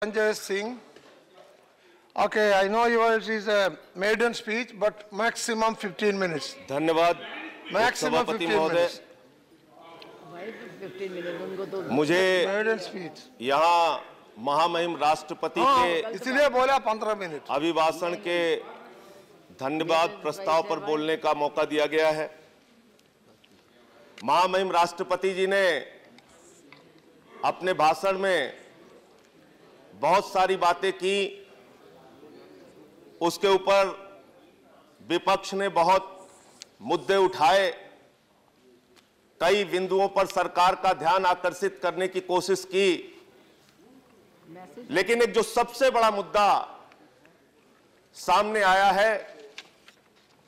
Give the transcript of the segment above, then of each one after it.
Sanjay Singh. Okay, I know yours is a maiden speech, but maximum 15 minutes. धन्यवाद Maximum सभापति 15 महोदय। minutes. मुझे Maiden speech. यहाँ महामहिम राष्ट्रपति के इसलिए बोला 15 मिनट। अभिभाषण के धन्यवाद प्रस्ताव पर बोलने का मौका दिया गया है। महामहिम राष्ट्रपति जी ने अपने भाषण में बहुत सारी बातें की, उसके ऊपर विपक्ष ने बहुत मुद्दे उठाए, कई बिंदुओं पर सरकार का ध्यान आकर्षित करने की कोशिश की, लेकिन एक जो सबसे बड़ा मुद्दा सामने आया है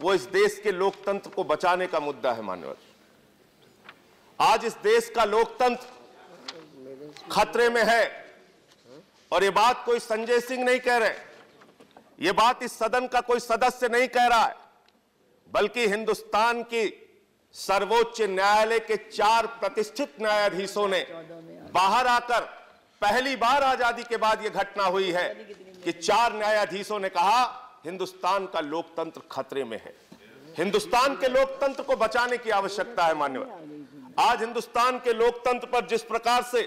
वो इस देश के लोकतंत्र को बचाने का मुद्दा है। मान्यवर, आज इस देश का लोकतंत्र खतरे में है और ये बात कोई संजय सिंह नहीं कह रहे, ये बात इस सदन का कोई सदस्य नहीं कह रहा है, बल्कि हिंदुस्तान की सर्वोच्च न्यायालय के 4 प्रतिष्ठित न्यायाधीशों ने बाहर आकर, पहली बार आजादी के बाद यह घटना हुई है कि 4 न्यायाधीशों ने कहा हिंदुस्तान का लोकतंत्र खतरे में है, हिंदुस्तान के लोकतंत्र को बचाने की आवश्यकता है। मान्यवर, आज हिंदुस्तान के लोकतंत्र पर जिस प्रकार से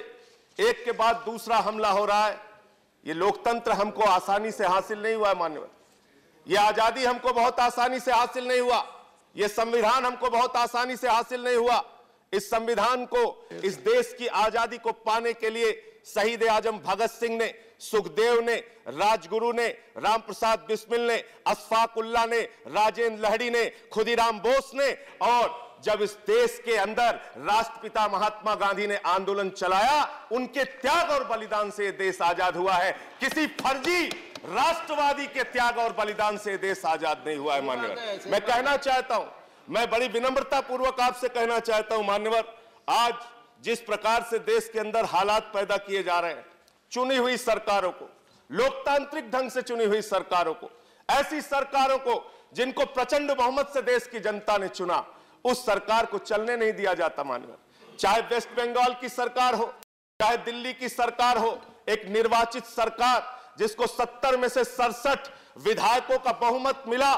एक के बाद दूसरा हमला हो रहा है, ये लोकतंत्र हमको आसानी से हासिल नहीं हुआ है। मान्यवर, ये आजादी हमको बहुत आसानी से हासिल नहीं हुआ, ये संविधान हमको बहुत आसानी से हासिल नहीं हुआ। इस संविधान को, इस देश की आजादी को पाने के लिए शहीद आजम भगत सिंह ने, सुखदेव ने, राजगुरु ने, रामप्रसाद बिस्मिल ने, अशफाक उल्लाह ने, राजेंद्र लहड़ी ने, खुदीराम बोस ने, और जब इस देश के अंदर राष्ट्रपिता महात्मा गांधी ने आंदोलन चलाया, उनके त्याग और बलिदान से देश आजाद हुआ है। किसी फर्जी राष्ट्रवादी के त्याग और बलिदान से देश आजाद नहीं हुआ है। मान्यवर, मैं कहना चाहता हूं, मैं बड़ी विनम्रता पूर्वक आपसे कहना चाहता हूं मान्यवर, आज जिस प्रकार से देश के अंदर हालात पैदा किए जा रहे हैं, चुनी हुई सरकारों को, लोकतांत्रिक ढंग से चुनी हुई सरकारों को, ऐसी सरकारों को जिनको प्रचंड बहुमत से देश की जनता ने चुना, उस सरकार को चलने नहीं दिया जाता। मान्यवर, चाहे वेस्ट बंगाल की सरकार हो, चाहे दिल्ली की सरकार हो, एक निर्वाचित सरकार जिसको 70 में से 67 विधायकों का बहुमत मिला,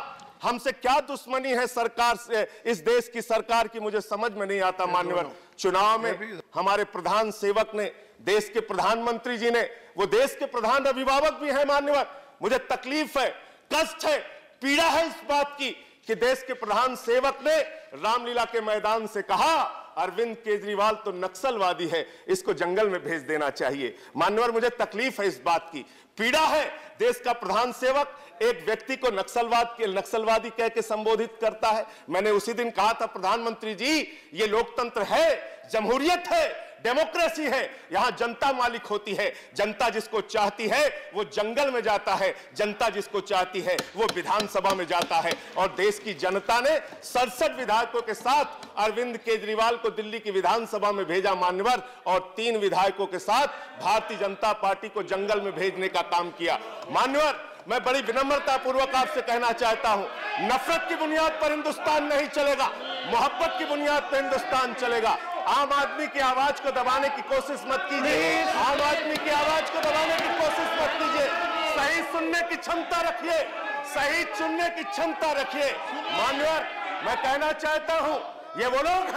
हमसे क्या दुश्मनी है सरकार से, इस देश की सरकार की, मुझे समझ में नहीं आता। मान्यवर, चुनाव में हमारे प्रधान सेवक ने, देश के प्रधानमंत्री जी ने, वो देश के प्रधान अभिभावक भी हैं। मान्यवर, मुझे तकलीफ है, कष्ट है, पीड़ा है इस बात की कि देश के प्रधान सेवक ने रामलीला के मैदान से कहा अरविंद केजरीवाल तो नक्सलवादी है, इसको जंगल में भेज देना चाहिए। मान्यवर, मुझे तकलीफ है इस बात की, पीड़ा है। देश का प्रधान सेवक एक व्यक्ति को नक्सलवादी कह के संबोधित करता है। मैंने उसी दिन कहा था, प्रधानमंत्री जी, ये लोकतंत्र है, जमहूरियत है, डेमोक्रेसी है, यहां जनता मालिक होती है, जनता जिसको चाहती है वो जंगल में जाता है, जनता जिसको चाहती है वो विधानसभा में जाता है। और देश की जनता ने 67 विधायकों के साथ अरविंद केजरीवाल को दिल्ली की विधानसभा में भेजा। मान्यवर, और 3 विधायकों के साथ भारतीय जनता पार्टी को जंगल में भेजने का काम किया। मान्यवर, मैं बड़ी विनम्रता पूर्वक आपसे कहना चाहता हूं, नफरत की बुनियाद पर हिंदुस्तान नहीं चलेगा, मोहब्बत की बुनियाद पर हिंदुस्तान चलेगा। आम आदमी की आवाज को दबाने की कोशिश मत कीजिए, आम आदमी की आवाज को दबाने की कोशिश मत कीजिए, सही सुनने की क्षमता रखिए, सही सुनने की क्षमता रखिए। मान्यवर, मैं कहना चाहता हूं, ये वो लोग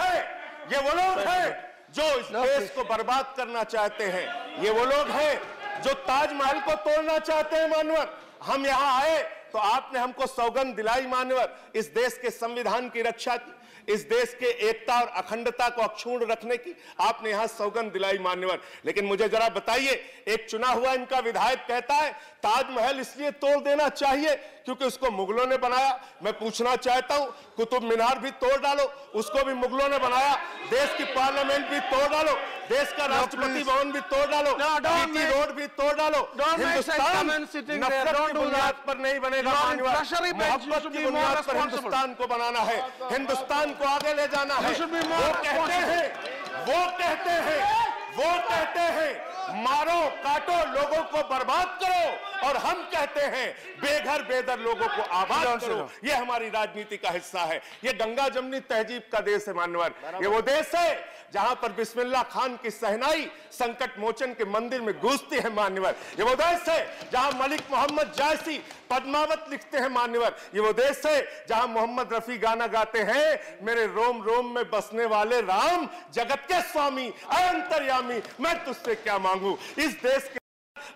हैं जो इस देश को बर्बाद करना चाहते हैं, ये वो लोग हैं जो ताजमहल को तोड़ना चाहते हैं। मान्यवर, हम यहां आए तो आपने हमको सौगंध दिलाई मान्यवर, इस देश के संविधान की रक्षा की, इस देश के एकता और अखंडता को अक्षुण्ण रखने की आपने यहां सौगंध दिलाई। मान्यवर, लेकिन मुझे जरा बताइए, एक चुना हुआ इनका विधायक कहता है ताजमहल इसलिए तोड़ देना चाहिए क्योंकि उसको मुगलों ने बनाया। मैं पूछना चाहता हूं, कुतुब मीनार भी तोड़ डालो, उसको भी मुगलों ने बनाया, देश की पार्लियामेंट भी तोड़ डालो, देश का राष्ट्रपति भवन भी तोड़ डालो, जीटी रोड भी तोड़ डालो। हिंदुस्तान नफरत की बुनियाद पर नहीं बनेगा, मोहब्बत की बुनियाद पर हिंदुस्तान को बनाना है, हिंदुस्तान को आगे ले जाना है। वो कहते हैं मारो काटो, लोगों को बर्बाद करो और हम कहते हैं बेघर बेदर लोगों को आबाद करो। ये हमारी राजनीति का हिस्सा है। ये गंगा जमनी तहजीब का देश है मान्यवर। ये वो देश है जहां पर बिस्मिल्लाह खान की सहनाई संकट मोचन के मंदिर में गूंजती है मान्यवर। ये वो देश है जहां मलिक मोहम्मद जायसी पद्मावत लिखते हैं मान्यवर। ये वो देश है जहां मोहम्मद रफी गाना गाते हैं, मेरे रोम रोम में बसने वाले राम, जगत के स्वामी अंतर्यामी, मैं तुझसे क्या मांगू। इस देश के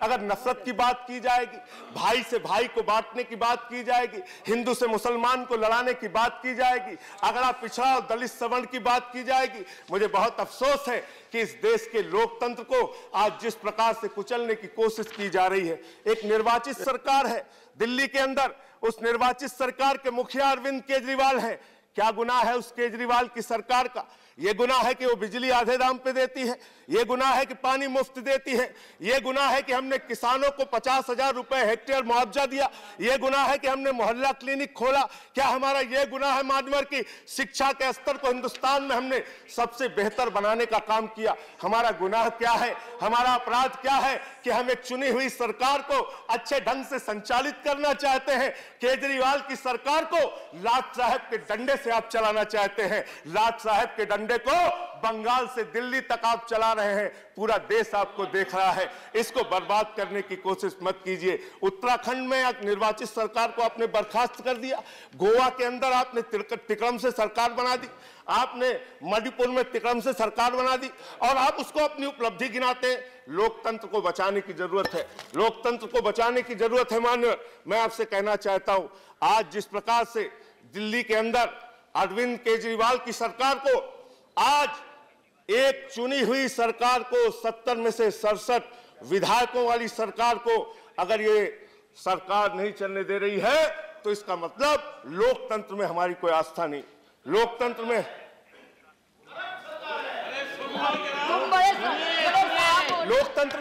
अगर नफरत की बात की जाएगी, भाई से भाई को बांटने की बात की जाएगी, हिंदू से मुसलमान को लड़ाने की बात की जाएगी, अगर आप पिछड़ा और दलित सवर्ण की बात की जाएगी, मुझे बहुत अफसोस है कि इस देश के लोकतंत्र को आज जिस प्रकार से कुचलने की कोशिश की जा रही है। एक निर्वाचित सरकार है दिल्ली के अंदर, उस निर्वाचित सरकार के मुखिया अरविंद केजरीवाल हैं। क्या गुनाह है उस केजरीवाल की सरकार का? यह गुनाह है कि वो बिजली आधे दाम पे देती है, यह गुनाह है कि पानी मुफ्त देती है, यह गुनाह है कि हमने किसानों को 50,000 रुपए हेक्टेयर मुआवजा दिया, यह गुनाह है कि हमने मोहल्ला क्लिनिक खोला। क्या हमारा यह गुनाह है मान्यवर की शिक्षा के स्तर को हिंदुस्तान में हमने सबसे बेहतर बनाने का काम किया? हमारा गुनाह क्या है, हमारा अपराध क्या है कि हम एक चुनी हुई सरकार को अच्छे ढंग से संचालित करना चाहते हैं? केजरीवाल की सरकार को लाट साहब के डंडे से आप चलाना चाहते हैं। लाट साहब के डंडे को बंगाल से दिल्ली तक आप चला रहे हैं, पूरा देश आपको देख रहा है। इसको बर्बाद करने की कोशिश मत कीजिए। उत्तराखंड में एक निर्वाचित सरकार को आपने बर्खास्त कर दिया, गोवा के अंदर आपने तिकरम से सरकार बना दी, आपने मणिपुर में तिकरम से सरकार बना दी और आप उसको अपनी उपलब्धि गिनाते हैं। लोकतंत्र को बचाने की जरूरत है, लोकतंत्र को बचाने की जरूरत है मान्यवर। मैं आपसे कहना चाहता हूं, आज जिस प्रकार से दिल्ली के अंदर अरविंद केजरीवाल की सरकार को, आज एक चुनी हुई सरकार को, 70 में से 67 विधायकों वाली सरकार को अगर ये सरकार नहीं चलने दे रही है तो इसका मतलब लोकतंत्र में हमारी कोई आस्था नहीं। लोकतंत्र में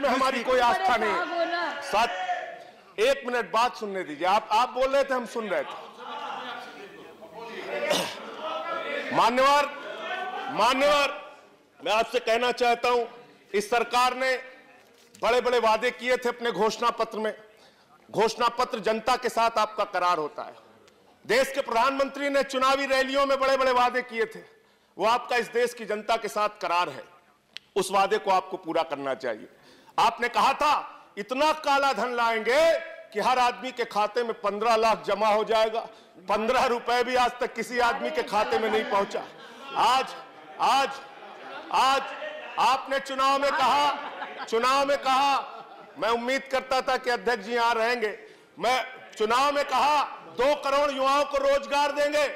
हमारी कोई आस्था नहीं। साथ 1 मिनट बात सुनने दीजिए। आप बोल रहे थे, हम सुन रहे थे। मान्यवर, मैं आपसे कहना चाहता हूं, इस सरकार ने बड़े बड़े वादे किए थे अपने घोषणा पत्र में। घोषणा पत्र जनता के साथ आपका करार होता है। देश के प्रधानमंत्री ने चुनावी रैलियों में बड़े बड़े वादे किए थे, वो आपका इस देश की जनता के साथ करार है। उस वादे को आपको पूरा करना चाहिए। आपने कहा था इतना काला धन लाएंगे कि हर आदमी के खाते में 15 लाख जमा हो जाएगा। 15 रुपए भी आज तक किसी आदमी के खाते में नहीं पहुंचा। आज आपने चुनाव में कहा, मैं उम्मीद करता था कि अध्यक्ष जी यहां रहेंगे, मैं चुनाव में कहा 2 करोड़ युवाओं को रोजगार देंगे।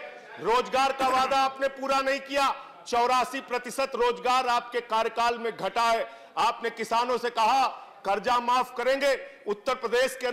रोजगार का वादा आपने पूरा नहीं किया। 84% रोजगार आपके कार्यकाल में घटा है। आपने किसानों से कहा कर्जा माफ करेंगे। उत्तर प्रदेश के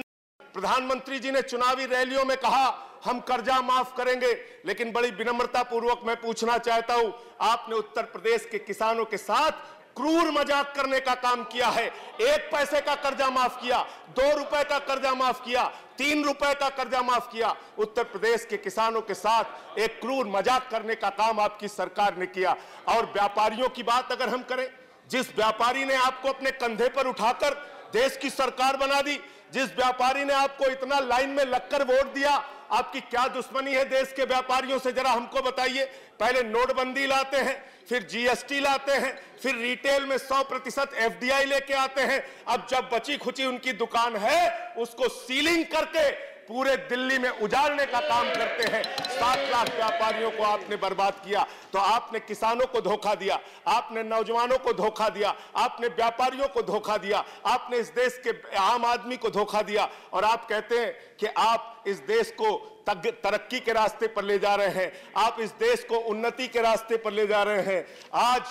प्रधानमंत्री जी ने चुनावी रैलियों में कहा हम कर्जा माफ करेंगे, लेकिन बड़ी विनम्रता पूर्वक मैं पूछना चाहता हूं, आपने उत्तर प्रदेश के किसानों के साथ क्रूर मजाक करने का काम किया है। 1 पैसे का कर्जा माफ किया, 2 रुपए का कर्जा माफ किया, 3 रुपए का कर्जा माफ किया। उत्तर प्रदेश के किसानों के साथ एक क्रूर मजाक करने का काम आपकी सरकार ने किया। और व्यापारियों की बात अगर हम करें, जिस व्यापारी ने आपको अपने कंधे पर उठाकर देश की सरकार बना दी, जिस व्यापारी ने आपको इतना लाइन में लगकर वोट दिया, आपकी क्या दुश्मनी है देश के व्यापारियों से, जरा हमको बताइए। पहले नोटबंदी लाते हैं, फिर जीएसटी लाते हैं, फिर रिटेल में 100% एफडीआई लेके आते हैं। अब जब बची खुची उनकी दुकान है उसको सीलिंग करके पूरे दिल्ली में उजाड़ने का काम करते हैं। 7 लाख व्यापारियों को आपने बर्बाद किया। तो आपने किसानों को धोखा दिया, आपने नौजवानों को धोखा दिया, आपने व्यापारियों को धोखा दिया, आपने इस देश के आम आदमी को धोखा दिया। और आप कहते हैं कि आप इस देश को तरक्की के रास्ते पर ले जा रहे हैं, आप इस देश को उन्नति के रास्ते पर ले जा रहे हैं। आज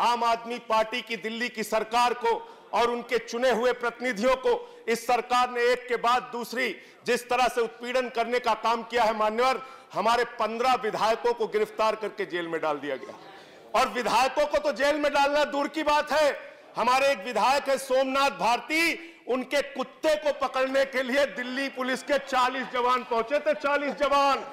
आम आदमी पार्टी की दिल्ली की सरकार को और उनके चुने हुए प्रतिनिधियों को इस सरकार ने एक के बाद दूसरी जिस तरह से उत्पीड़न करने का काम किया है मान्यवर, हमारे 15 विधायकों को गिरफ्तार करके जेल में डाल दिया गया। और विधायकों को तो जेल में डालना दूर की बात है, हमारे एक विधायक है सोमनाथ भारती, उनके कुत्ते को पकड़ने के लिए दिल्ली पुलिस के 40 जवान पहुंचे थे। 40 जवान।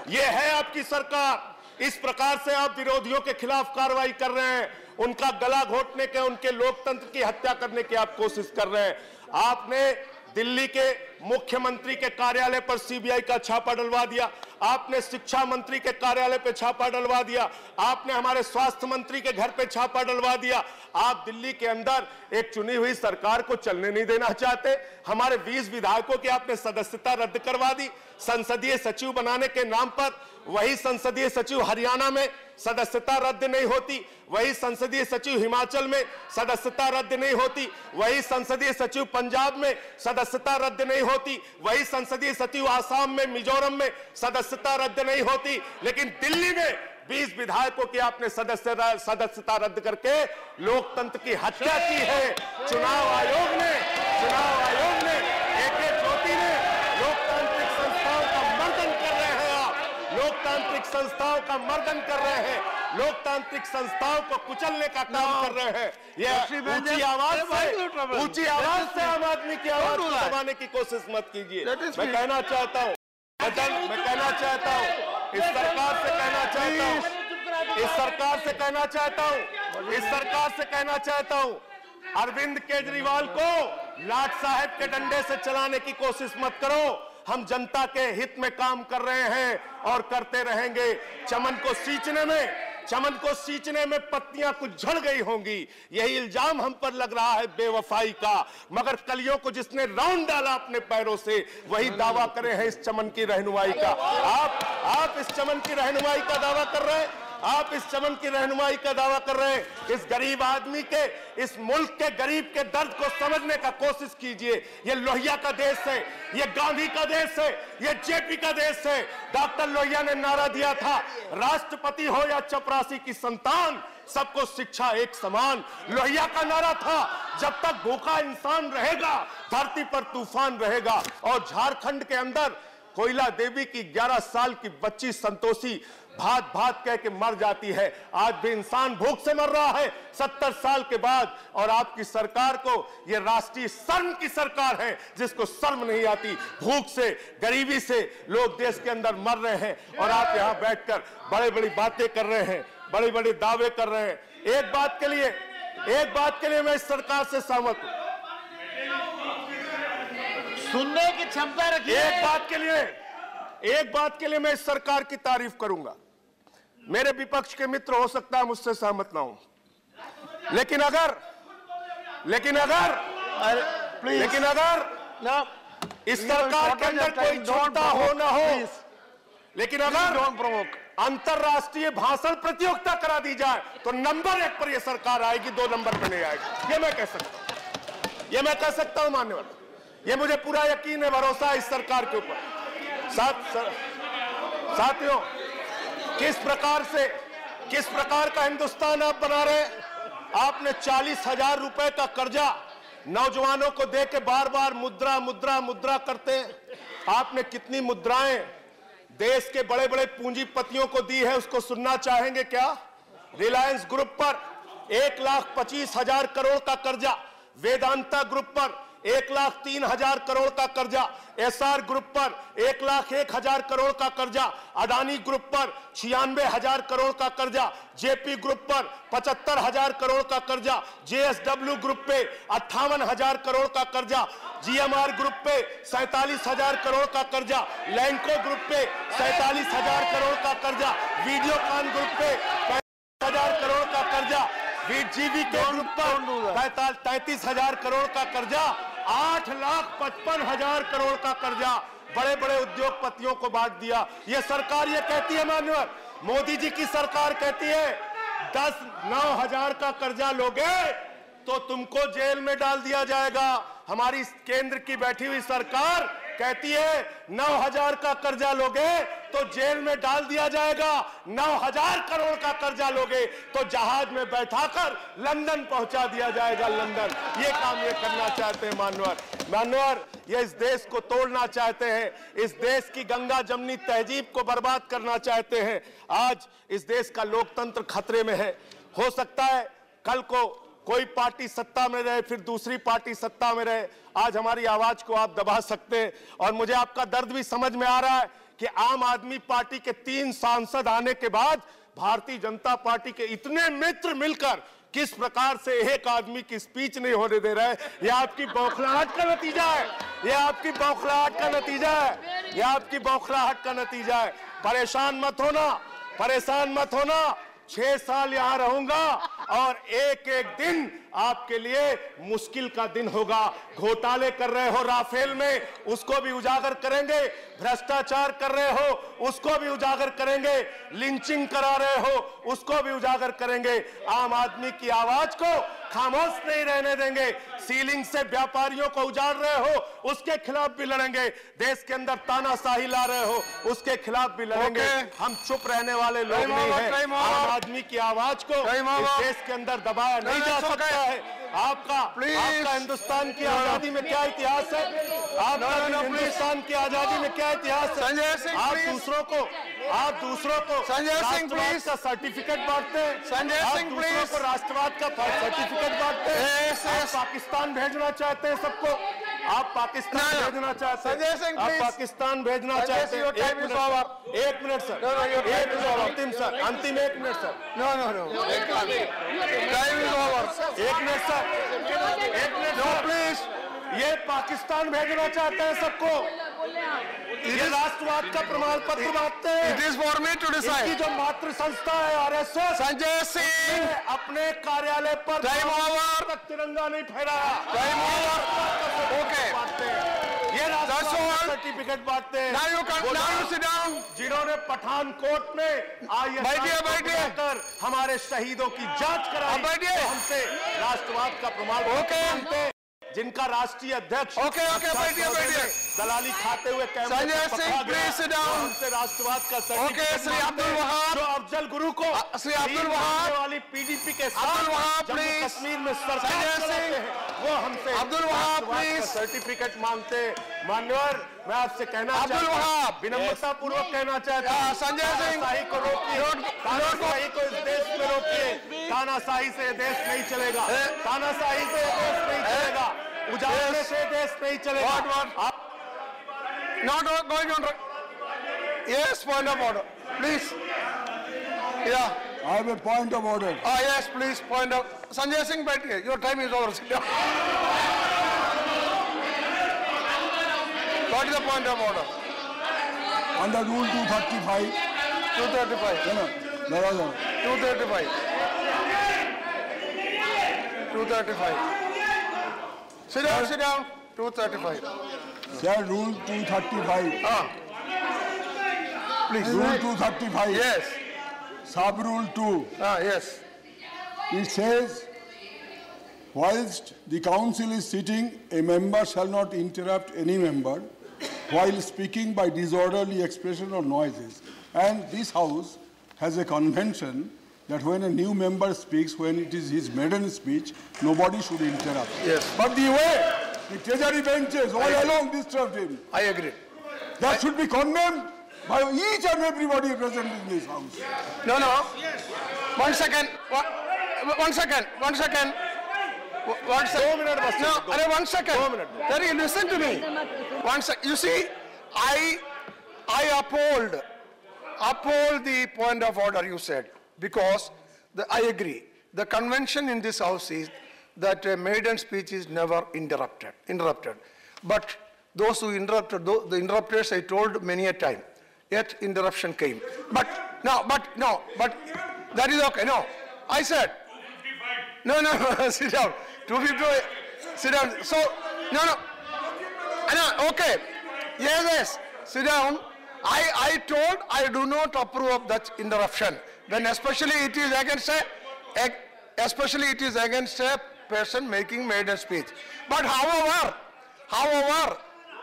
ये है आपकी सरकार। इस प्रकार से आप विरोधियों के खिलाफ कार्रवाई कर रहे हैं, उनका गला घोटने के, उनके लोकतंत्र की हत्या करने की आप कोशिश कर रहे हैं। आपने दिल्ली के मुख्यमंत्री के कार्यालय पर सीबीआई का छापा डलवा दिया, आपने शिक्षा मंत्री के कार्यालय पे छापा डलवा दिया, आपने हमारे स्वास्थ्य मंत्री के घर पे छापा डलवा दिया। आप दिल्ली के अंदर एक चुनी हुई सरकार को चलने नहीं देना चाहते। हमारे 20 विधायकों की आपने सदस्यता रद्द करवा दी संसदीय सचिव बनाने के नाम पर। वही संसदीय सचिव हरियाणा में सदस्यता रद्द नहीं होती, वही संसदीय सचिव हिमाचल में सदस्यता रद्द नहीं होती, वही संसदीय सचिव पंजाब में सदस्यता रद्द नहीं होती, वही संसदीय सचिव आसाम में, मिजोरम में सदस्यता रद्द नहीं होती। लेकिन दिल्ली में 20 विधायकों की आपने सदस्यता रद्द करके लोकतंत्र की हत्या की है। चुनाव आयोग ने एक ज्योति ने लोकतांत्रिक संस्थाओं का मर्दन कर रहे हैं। आप लोकतांत्रिक संस्थाओं का मर्दन कर रहे हैं, लोकतांत्रिक संस्थाओं को कुचलने का काम कर रहे हैं। ये ऊंची आवाज से आम आदमी की आवाज को दबाने की कोशिश मत कीजिए। मैं कहना चाहता हूं, इस सरकार से कहना चाहता हूं, अरविंद केजरीवाल को लाट साहब के डंडे से चलाने की कोशिश मत करो। हम जनता के हित में काम कर रहे हैं और करते रहेंगे। चमन को सींचने में पत्तियां कुछ झड़ गई होंगी, यही इल्जाम हम पर लग रहा है बेवफाई का। मगर कलियों को जिसने राउंड डाला अपने पैरों से, वही दावा करे हैं इस चमन की रहनुमाई का। आप इस चमन की रहनुमाई का दावा कर रहे हैं, आप इस चमन की रहनुमाई का दावा कर रहे हैं। इस गरीब आदमी के, इस मुल्क के गरीब के दर्द को समझने का कोशिश कीजिए। ये लोहिया का देश है, ये गांधी का देश है, ये जेपी का देश है। डॉक्टर लोहिया ने नारा दिया था, राष्ट्रपति हो या चपरासी की संतान, सबको शिक्षा एक समान। लोहिया का नारा था, जब तक भूखा इंसान रहेगा धरती पर तूफान रहेगा। और झारखंड के अंदर कोयला देवी की 11 साल की बच्ची संतोषी भात भात कह के मर जाती है। आज भी इंसान भूख से मर रहा है 70 साल के बाद। और आपकी सरकार को, ये राष्ट्रीय शर्म की सरकार है जिसको शर्म नहीं आती। भूख से, गरीबी से लोग देश के अंदर मर रहे हैं और आप यहां बैठकर बड़ी बड़ी बातें कर रहे हैं, बड़े बड़े दावे कर रहे हैं। एक बात के लिए मैं इस सरकार से सहमत हूं, सुनने की क्षमता रखिए। एक बात के लिए मैं इस सरकार की तारीफ करूंगा। मेरे विपक्ष के मित्र हो सकता है मुझसे सहमत ना हो, लेकिन अगर इस सरकार के अंदर कोई क्षमता हो ना हो, लेकिन अगर अंतरराष्ट्रीय भाषण प्रतियोगिता करा दी जाए तो नंबर 1 पर यह सरकार आएगी, 2 नंबर पर नहीं आएगी। ये मैं कह सकता हूं मान्यवर, ये मुझे पूरा यकीन है, भरोसा है इस सरकार के ऊपर। साथियों, किस प्रकार का हिंदुस्तान आप बना रहे हैं। आपने 40,000 रुपए का कर्जा नौजवानों को दे के बार बार मुद्रा करते हैं। आपने कितनी मुद्राएं देश के बड़े बड़े पूंजीपतियों को दी है, उसको सुनना चाहेंगे क्या? रिलायंस ग्रुप पर 1,25,000 करोड़ का कर्जा, वेदांता ग्रुप पर 1,03,000 करोड़ का कर्जा, एसआर ग्रुप पर 1,01,000 करोड़ का कर्जा, अडानी ग्रुप पर 96,000 करोड़ का कर्जा, जेपी ग्रुप पर 75,000 करोड़ का कर्जा, जेएसडब्ल्यू ग्रुप पे 58,000 करोड़ का कर्जा, जीएमआर ग्रुप पे 47,000 करोड़ का कर्जा, लैंको ग्रुप पे 47,000 करोड़ का कर्जा, वीडियोकॉन ग्रुप पे 35,000 करोड़ का कर्जा, जीवी के ग्रुप पर 33,000 करोड़ का कर्जा, 8,55,000 करोड़ का कर्जा बड़े बड़े उद्योगपतियों को बांट दिया। ये सरकार ये कहती है मान्यवर, मोदी जी की सरकार कहती है 9,000 का कर्जा लोगे तो तुमको जेल में डाल दिया जाएगा। हमारी केंद्र की बैठी हुई सरकार कहती है 9,000 का कर्जा लोगे तो जेल में डाल दिया जाएगा, 9,000 करोड़ का कर्जा लोगे तो जहाज में बैठाकर लंदन पहुंचा दिया जाएगा। लंदन ये काम ये करना चाहते हैं मानवर, ये इस देश को तोड़ना चाहते हैं, इस देश की गंगा जमनी तहजीब को बर्बाद करना चाहते हैं। आज इस देश का लोकतंत्र खतरे में है। हो सकता है कल को कोई पार्टी सत्ता में रहे, फिर दूसरी पार्टी सत्ता में रहे। आज हमारी आवाज को आप दबा सकते हैं और मुझे आपका दर्द भी समझ में आ रहा है कि आम आदमी पार्टी के 3 सांसद आने के बाद भारतीय जनता पार्टी के इतने मित्र मिलकर किस प्रकार से एक आदमी की स्पीच नहीं होने दे रहा है, यह आपकी बौखलाहट का नतीजा है। यह आपकी बौखलाहट का नतीजा है। यह आपकी बौखलाहट का नतीजा है। परेशान मत होना, परेशान मत होना। 6 साल यहां रहूंगा और एक एक दिन आपके लिए मुश्किल का दिन होगा। घोटाले कर रहे हो राफेल में, उसको भी उजागर करेंगे। भ्रष्टाचार कर रहे हो, उसको भी उजागर करेंगे। लिंचिंग करा रहे हो, उसको भी उजागर करेंगे। आम आदमी की आवाज को खामोश नहीं रहने देंगे। सीलिंग से व्यापारियों को उजाड़ रहे हो, उसके खिलाफ भी लड़ेंगे। देश के अंदर तानाशाही ला रहे हो, उसके खिलाफ भी लड़ेंगे। हम चुप रहने वाले लोग नहीं हैं। आम आदमी की आवाज को इस देश के अंदर दबाया नहीं जा सकता है। आपका हिंदुस्तान की आजादी में क्या इतिहास है? आपका हिंदुस्तान की आजादी में क्या इतिहास है? आप दूसरों को राष्ट्रवाद का सर्टिफिकेट बांटते हैं। संजय सिंह प्लीज, को राष्ट्रवाद का सर्टिफिकेट बांटते हैं। आप पाकिस्तान भेजना चाहते हैं सबको। आप पाकिस्तान भेजना चाहते हैं। संजय सिंह आप प्लीज, पाकिस्तान भेजना चाहते हैं। 1 मिनट सर, 1 मिनट अंतिम सर, अंतिम 1 minute sir. No, time is over. 1 minute sir, 1 minute No, please. ये पाकिस्तान भेजना चाहते हैं सबको। ये राष्ट्रवाद का प्रमाण पत्र बांटते हैं। It is for me to इसकी decide. जो मातृ संस्था है RSS, संजय सिंह, अपने कार्यालय पर Time over. तक तिरंगा नहीं फहराया। Time over. Okay. बांटते हैं। ये राष्ट्रवाद That's all. सर्टिफिकेट बांटते हैं। Now you sit down. जिन्होंने पठानकोट में बैठिए। कर हमारे शहीदों की जांच कराई, अब बैठिए। तो हमसे राष्ट्रवाद का प्रमाण Okay. मांगते हैं। जिनका राष्ट्रीय अध्यक्ष Okay, बैठिए। दलाली खाते हुए कैमरे संजय पर सिंह, पकड़ा गया, please sit down. तो हमसे राष्ट्रवाद का सर्टिफिकेट श्री मांगते अब्दुल हैं। वहाब। जो अफजल गुरु को श्री अब्दुल लीड वहाब। करने वाली PDP के साथ अब्दुल वहाब, जम्मू please. कश्मीर में सरकार संजय चलाते सिंह। हैं, वो हमसे अब्दुल वहाब, राष्ट्रवाद का please. सर्टिफिकेट मांगते हैं। मान्यवर, मैं आपसे कहना अब्दुल चाहता हूं, वहाब। विनम्रता पूर्वक कहना चाहता हूं, संजय सिंह। तानाशाही को रोकिए। तानाशाही को इस देश में रोकिए। तानाशाही से देश नहीं चलेगा। तानाशाही से देश नहीं चलेगा। उजाड़ने से देश नहीं चलेगा। Not going on. Yes, point of order. Please. Yeah. I have a point of order. Yes, please, point of. Sanjay Singh, बैठिए. Your time is over. Sit down. What is the point of order? Under Rule 235. 235. No. 235. 235. Sit down. 235. Sir, Rule 235. Please. Rule 235. Yes. Sub Rule 2. Yes. It says, whilst the council is sitting, a member shall not interrupt any member while speaking by disorderly expression or noises. And this house has a convention that when a new member speaks, when it is his maiden speech, nobody should interrupt. Yes. But the way the treasury benches all along disturbed him, I agree. that should be condemned by each and everybody present in this house. No. 1 second. 1 second. 1 second. 1 second. 2 minute बस। No, अरे 1 second. 2 minute. Terry, listen to me. 1 second. You see, I uphold the point of order you said, because I agree. The convention in this house is that a maiden speech is never interrupted. But those who interrupted, the interrupters, I told many a time, yet interruption came. But that is okay. No, I said, no, sit down. 250, sit down. So, no, okay. Yes, sit down. I told I do not approve of that interruption. Then especially it is against a person making maiden speech. But however,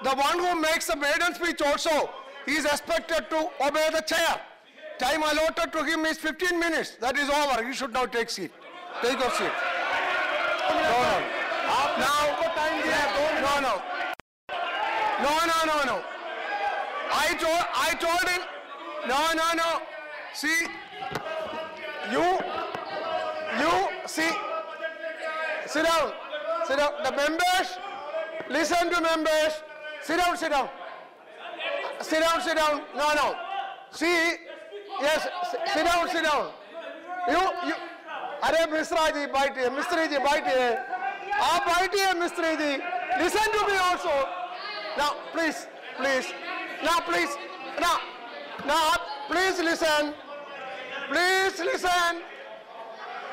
the one who makes a maiden speech also, he is expected to obey the chair. Time allotted to him is 15 minutes. That is over. You should now take seat. Take your seat. No. I told him. No. See, you see. Sit down. The members, listen to members. Sit down. No. See, yes, sit down. अरे मिश्रा जी बैठिए, मिस्त्री जी बैठिए, आप बैठिए मिस्त्री जी, listen to me also. Now please, please, now please, now please listen, please listen.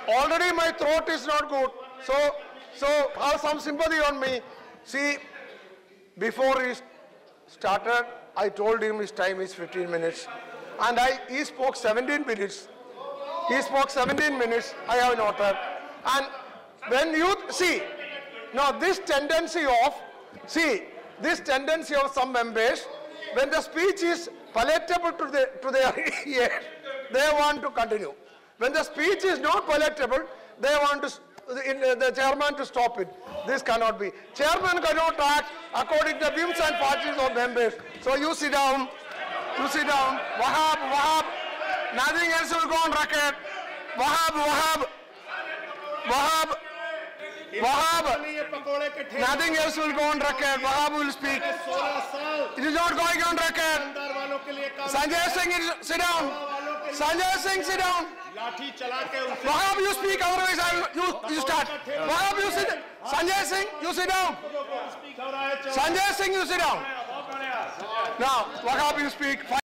Already my throat is not good, so have some sympathy on me. See, before he started, I told him his time is 15 minutes, and he spoke 17 minutes. He spoke 17 minutes, I have noted. And when you see, now this tendency of some members, when the speech is palatable to their ears, they want to continue. When the speech is not palatable, they want the chairman to stop it. This cannot be. Chairman cannot act according to the whims and parties of members. So you sit down. You sit down. Wahab. Nothing else will go on record. Wahab. Nothing else will go on record. Wahab will speak. It is not going on record. Sanjay Singh, sit down. Sanjay Singh, sit down. Wahab, you speak, otherwise you start. Wahab, you sit. Sanjay Singh, you sit down. Sanjay Singh, you sit down. Now, Wahab, you speak.